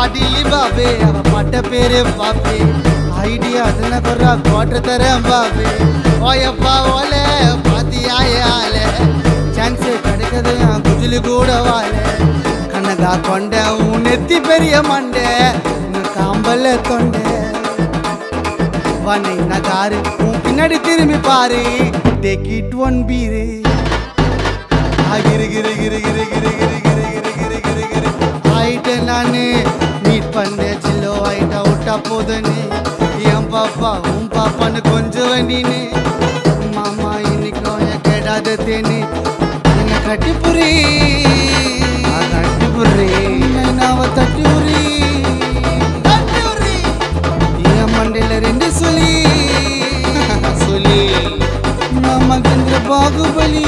பாட்டிலி பாபே அவ பட்ட பேரு பாப்பே ஐடியா அதுன கொர்ரா கோட்டை தரேன் பாபே ஓயப்பா ஓலே பாத்தியாயால சான்ஸ் கிடைக்கது குஜிலி கூட வாழ கண்ணகா கொண்ட உன் நெத்தி பெரிய மண்டை உன் காம்பல்ல தொண்டை வனை நகாரு உன் பின்னாடி திரும்பி பாரு டேக் இட் ஒன் பீரு கிரு கிரு கிரு கிரு கிரு கிரு கிரு கிரு கிரு கிரு கிரு ஆயிட்ட நானு மீட் பண்ண சில்லோ ஆயிட்டா விட்டா போதுன்னு என் பாப்பா உன் பாப்பான்னு கொஞ்சம் வண்டின்னு மாமா இன்னைக்கும் என் கேடாத தேனு என்ன கட்டி புரி நாவ தட்டி உரி என் மண்டையில ரெண்டு சொல்லி சொல்லி நம்ம கந்திர பாகுபலி